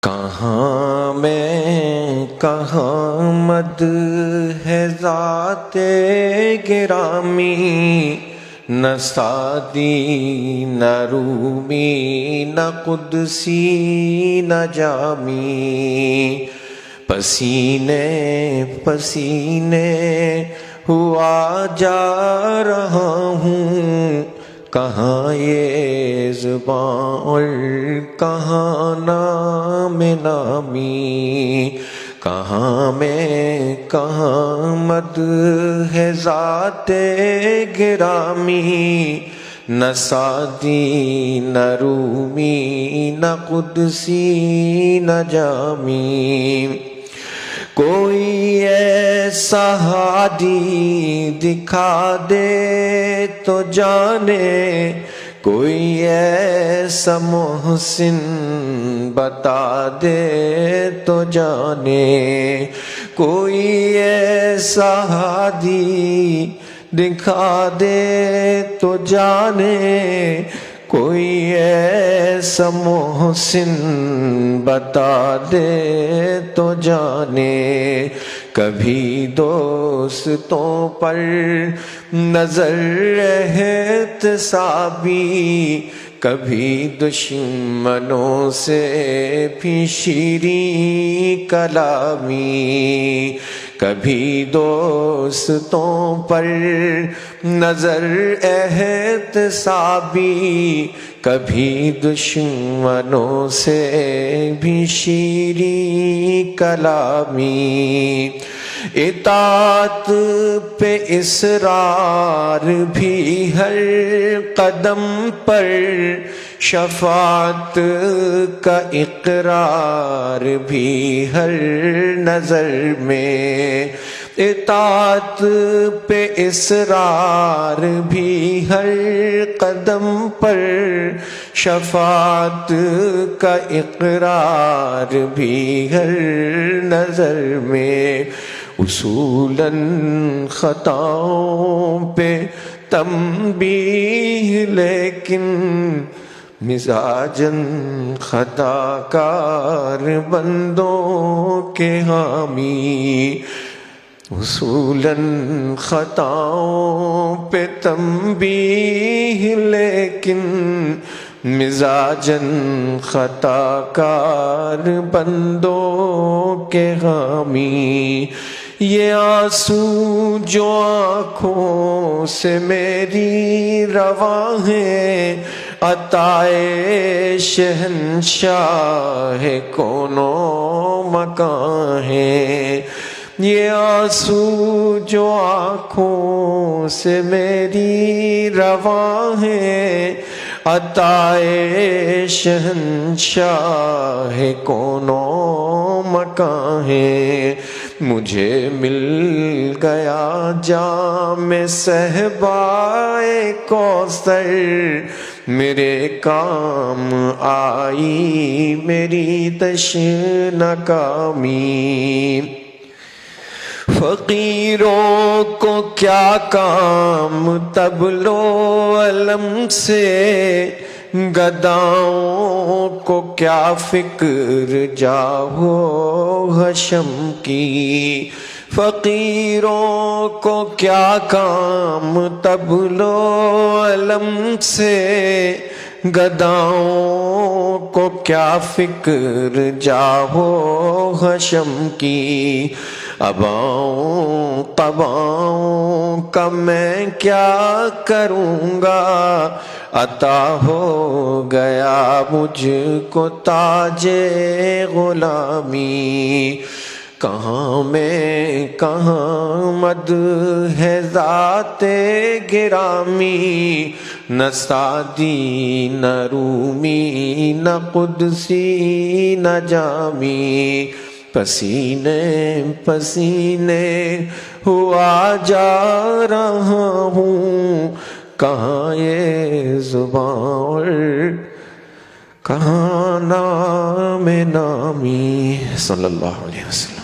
کہاں میں کہاں مد ہے ذات گرامی، نہ سعدی نہ رومی نہ قدسی نہ جامی، پسینے پسینے ہوا جا رہا ہوں، کہاں یہ زباں اور کہاں نام نامی، کہاں میں کہاں مد ہے ذات گرامی، نہ سعدی نہ رومی نہ قدسی نہ جامی، کوئی ایسا ہادی دکھا دے تو جانے، کوئی ایسا محسن بتا دے تو جانے، کوئی ایسا ہادی دکھا دے تو جانے، کوئی ایسا محسن بتا دے تو جانے، کبھی دوستوں پر نظر احتسابی، کبھی دشمنوں سے بھی شیریں کلامی، کبھی دوستوں پر نظر احتسابی، کبھی دشمنوں سے بھی شیریں کلامی، اطاعت پہ اصرار بھی ہر قدم پر، شفاعت کا اقرار بھی ہر نظر میں، اطاعت پہ اصرار بھی ہر قدم پر، شفاعت کا اقرار بھی ہر نظر میں، اصولاً خطاؤں پہ تنبیہ لیکن مزاجاً خطا کار بندوں کے حامی، اصولاً خطاؤں پہ تنبیہ لیکن مزاجاً خطا کار بندوں کے حامی، یہ آنسو جو آنکھوں سے میری رواں ہے، عطائے شہنشاہ کون و مکان ہے، یہ آنسو جو آنکھوں سے میری رواں ہے، عطائے شہنشاہ کون و مکان ہے، مجھے مل گیا جام صہبائے کوثر، میرے کام آئی میری تشنکامی، فقیروں کو کیا کام طبل و علم سے، گداؤں کو کیا فکر جاہو حشم کی، فقیروں کو کیا کام طبل و علم سے، گداؤں کو کیا فکر جاہو حشم کی، اباؤں قباؤں کا میں کیا کروں گا، عطا ہو گیا مجھ کو تاج غلامی، کہاں میں کہاں مد ہے ذات گرامی، نہ سعدی نہ رومی نہ قدسی نہ جامی، پسینے پسینے ہوا جا رہا ہوں، کہاں یہ زباں اور کہاں نام نامی، صلی اللہ علیہ وسلم۔